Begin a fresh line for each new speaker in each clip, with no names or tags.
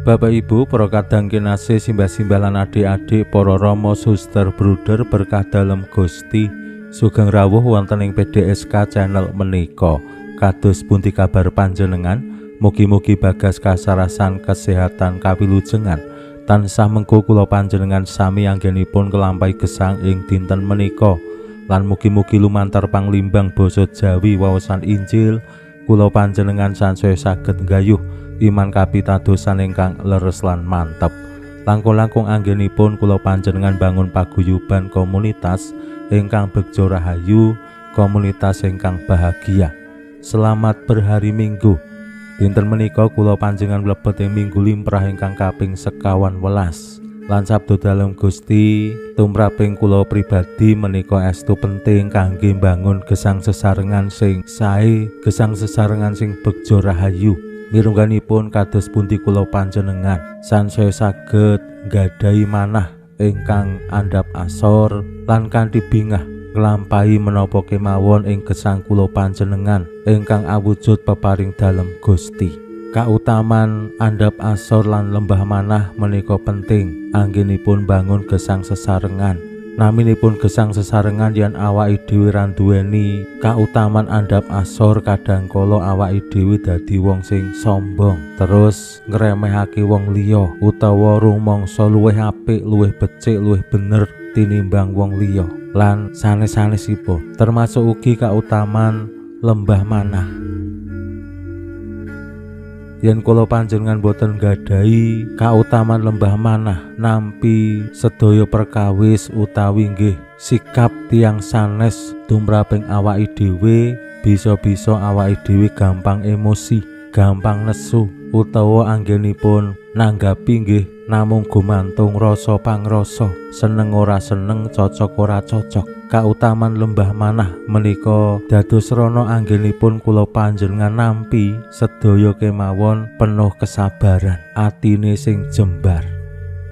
Bapak Ibu, para kadang kinasih simbah-simbah lan adik-adik, para rama suster bruder berkah dalem Gusti, sugeng rawuh wonten ing PDSK channel menika. Kados pundi kabar panjenengan? Mugi-mugi bagas kasarasan kesehatan kawilujengan tansah mengko kula panjenengan sami anggenipun kelampahi gesang ing dinten menika. Lan mugi-mugi lumantar panglimbang basa Jawi waosan Injil kula panjenengan sansaya saged nggayuh iman kapitadosan ingkang leres lan mantep. Langkung-langkung anggenipun kula panjenengan bangun paguyuban komunitas ingkang begja rahayu, komunitas ingkang bahagia. Selamat berhari Minggu. Dinten menika kula panjenengan mlebet ing Minggu limrah ingkang kaping 51. Lan sabda dalem Gusti tumraping kula pribadi menika estu penting kangge mbangun gesang sesarengan sing sae, gesang sesarengan sing begja rahayu. Mirungganipun kados pundi kula panjenengan sansaya saged nggadahi manah ingkang andhap asor lan kanthi bingah nglampahi menapa kemawon ing gesang kula panjenengan ingkang awujud peparing dalem Gusti. Kautaman andhap asor lan lembah manah menika penting anggenipun bangun gesang sesarengan. Naminipun gesang sesarengan yen awake dhewe ra duweni kautaman andhap asor, kadangkala awake dhewe dadi wong sing sombong, terus ngremehake wong liya utawa rumangsa luwih apik, luwih becik, luwih bener tinimbang wong liya. Lan sanes-sanesipun termasuk ugi kautaman lembah manah. Yen kula panjenengan boten nggadahi kautaman lembah manah nampi sedaya perkawis utawi nggih sikap tiyang sanes tumraping awake dhewe, bisa-bisa awake dhewe gampang emosi, gampang nesu utawa anggenipun nanggapi nggih namung gumantung rasa pangrasa, seneng ora seneng, cocok ora cocok. Kautaman lembah manah menika dados rana anggenipun kula panjenengan nampi sedaya kemawon penuh kesabaran, atine sing jembar.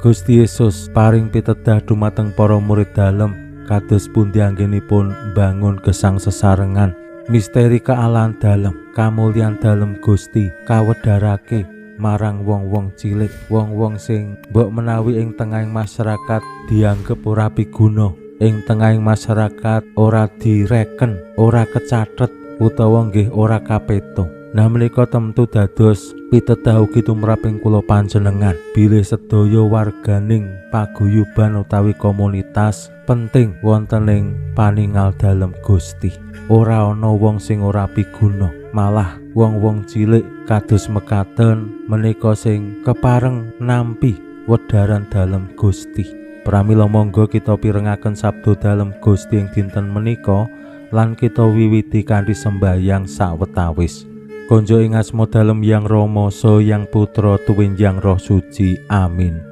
Gusti Yesus paring pitedah dumateng para murid dalem kados pundi anggenipun mbangun gesang sesarengan. Misteri kealahan dalem, kamulyan dalem Gusti kawedharake marang wong-wong cilik, wong-wong sing mbok menawi ing tengahing masyarakat dianggep ora piguna, ing tengahing masyarakat ora direken, ora kecathet utawa nggih ora kapeto. Nah menika temtu dados pitedah ugi tumraping kula panjenengan bilih sedaya warganing paguyuban utawi komunitas penting wonten ing paningal dalem Gusti. Ora ana wong sing ora piguna, malah wong-wong cilik kados mekaten menika sing kepareng nampi wedharan dalem Gusti. Pramila monggo kita pirengaken sabda dalem Gusti ing dinten menika lan kita wiwiti kanthi sembahyang sawetawis. Konjo ing asma dalem Yang Rama saha Yang Putra tuwin Yang Roh Suci. Amin.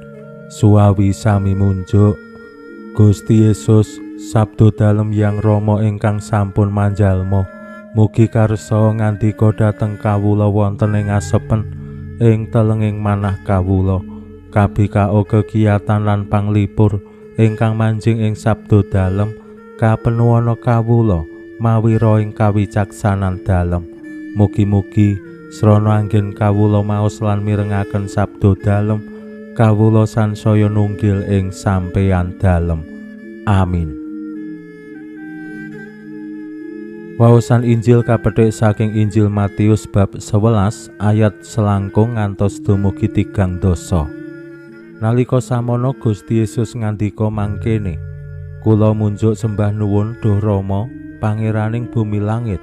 Suawi sami munjuk. Gusti Yesus sabda dalem Yang Rama ingkang sampun manjalma, mugi karsa ngandika dhateng kawula wonten ing asepen ing telenging manah kawula. Kabikao kegiatan lan panglipur ingkang manjing ing sabda dalem kapenuwana kawula mawi ro ing kawicaksanan dalem. Mugi-mugi srana anggen kawula maos lan mirengaken sabda dalem kawula sansaya nunggil ing sampeyan dalem. Amin. Waosan Injil kapethik saking Injil Matius bab 11 ayat selangkung ngantos dumugi 3 dosa. Nalika samono Gusti Yesus ngandika mangkene, kula munjuk sembah nuwun Duh Rama, Pangeraning bumi langit.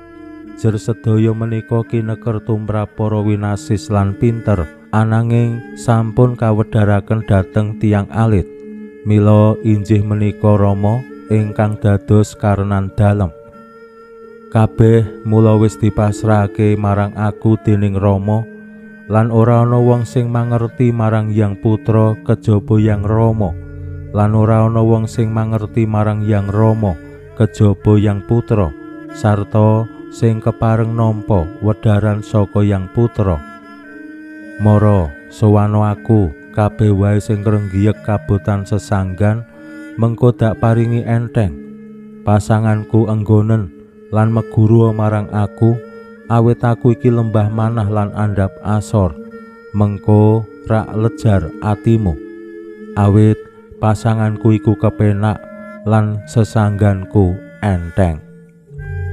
Jer sedaya menika kineker tumrap para winasis lan pinter, ananging sampun kawedharaken dhateng tiyang alit. Mila injih menika Rama ingkang dados karenan dalem. Kabeh mula wis dipasrahake marang aku dening Rama, lan ora ana wong sing mangerti marang Yang Putra kejaba Yang Rama. lan ora ana wong sing mangerti marang Yang Rama kejaba Yang Putra sarta sing kepareng nampa wedharan saka Yang Putra. Mara sowan aku kabeh wae sing krenggiyek kabotan sesanggan mengko dak paringi enteng pasanganku enggonen lan meguru marang aku awit aku iki lembah manah lan andhap asor mengko rak lejar atimu awit pasanganku iku kepenak lan sesangganku enteng.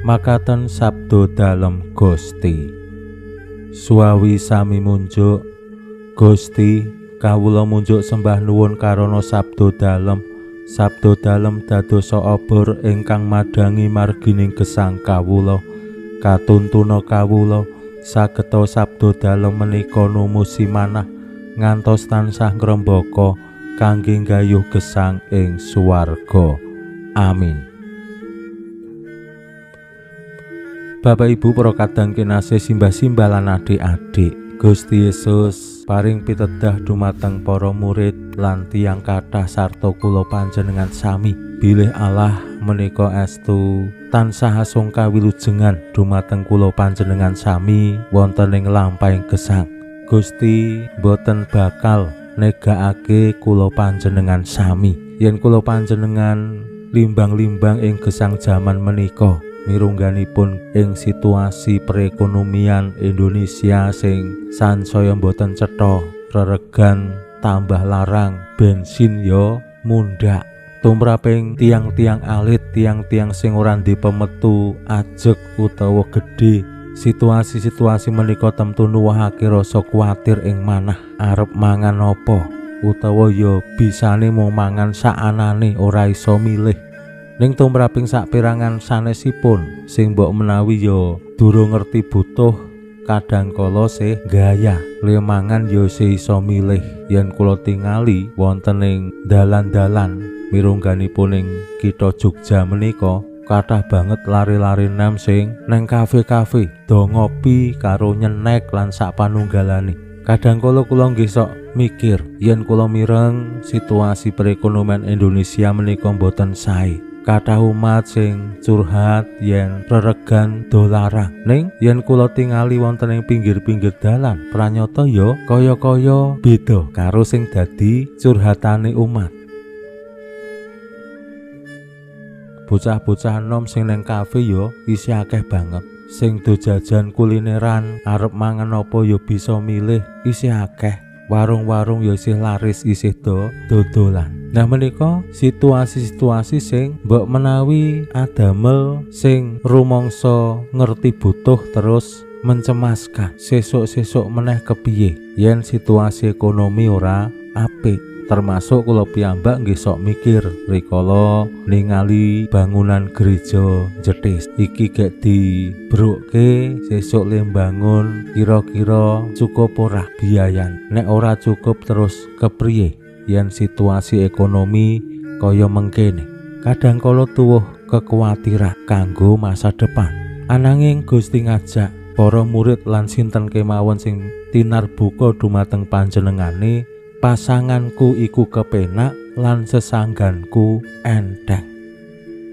Makaten sabda dalem Gusti. Suawi sami munjuk Gusti kawula munjuk sembah nuwun karana sabda dalem dadosa obor ingkang madangi margining gesang kawula katuntuna kawula sageta sabda dalem menika numusi manah ngantos tansah ngrembaka kangge nggayuh gesang ing swarga. Amin. Bapak Ibu para kadang kinasih simbah-simbah lan adik-adik, Gusti Yesus paring pitedah dumateng para murid lan tiyang kathah sarta kula panjenengan sami bilih Allah menika estu tansah asung kawilujengan dumateng kula panjenengan sami wonten ing lampahing gesang. Gusti boten bakal negakake kula panjenengan sami yen kula panjenengan limbang-limbang ing gesang jaman menika mirungganipun ing situasi perekonomian Indonesia sing sansaya boten cetha, reregan tambah larang, bensin yo mundhak. Tumraping tiang-tiang alit, tiang-tiang sing ora ndek pemetu ajeg utawa gedhe. Situasi-situasi menika temtu nuwuhake rasa kuwatir ing manah arep mangan apa utawa yo bisane mung mangan saanane ora iso milih. Ning tumraping saperangan sanesipun sing mbok menawi yo durung ngerti butuh kadangkala se gaya lemangan yo se iso milih. Yen kula tingali wonten ing dalan-dalan mirungganipun ing kitha Jogja menika kathah banget lari-lari nem sing neng kafe-kafe do ngopi karo nyenek lan sapanunggalane. Kadangkala kula nggih sok mikir yen kula mireng situasi perekonomian Indonesia menika mboten sae. Kathah umat sing curhat yen reregan dolarang. Ning yen kula tingali wonten ing pinggir-pinggir dalan, pranyata ya kaya-kaya beda karo sing dadi curhatane umat. Bocah-bocah enom sing neng kafe ya isih akeh banget. Sing do jajan kulineran arep mangan apa ya bisa milih isih akeh. Warung-warung ya isih laris isih dodolan. Nah menika situasi-situasi sing mbok menawi adamel sing rumangsa ngerti butuh terus mencemaskan. Sesuk-sesuk meneh kepiye yen situasi ekonomi ora apik. Termasuk kula piyambak nggih sok mikir rikala ningali bangunan gereja jetis iki gek dibrukke sesuk le bangun kira-kira cukup ora biayan. Nek ora cukup terus kepriye yen situasi ekonomi kaya mengkene. Kadangkala tuwuh kekhawatiran kanggo masa depan. Ananging Gusti ngajak para murid lan sinten kemawon sing tinarbuka dumateng panjenengane, pasanganku iku kepenak lan sesangganku enteng.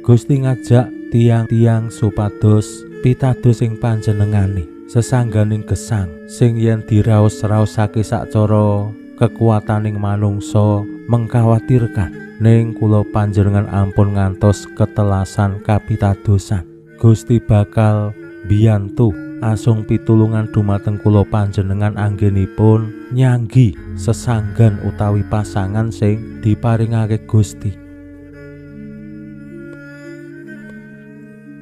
Gusti ngajak tiang-tiang supados pitados ing panjenengane sesangganing gesang sing yen diraos-raosake sacara kekuataning manungsa mengkhawatirkan. Ning kula panjenengan ampun ngantos ketelasan kapitadosan. Gusti bakal biyantu asung pitulungan dumateng kula panjenengan anggenipun nyanggi sesanggan utawi pasangan sing diparingake Gusti.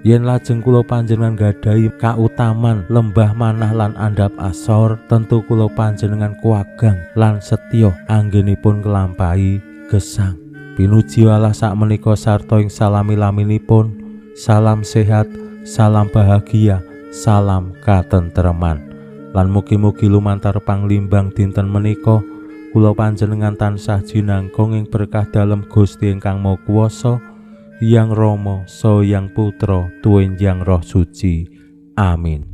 Yen lajeng kula panjenengan gadahi kautaman lembah manah lan andhap asor, tentu kula panjenengan kuwagang lan setya anggenipun nglampahi gesang. Pinuji Allah sakmenika sarta ing salami-laminipun. Salam sehat, salam bahagia, salam katentreman. Lan mugi-mugi lumantar panglimbang dinten menika kula panjenengan tansah jinangkung ing berkah dalem Gusti ingkang Maha Kuwasa, Yang Rama saha Yang Putra tuwin Yang Roh Suci. Amin.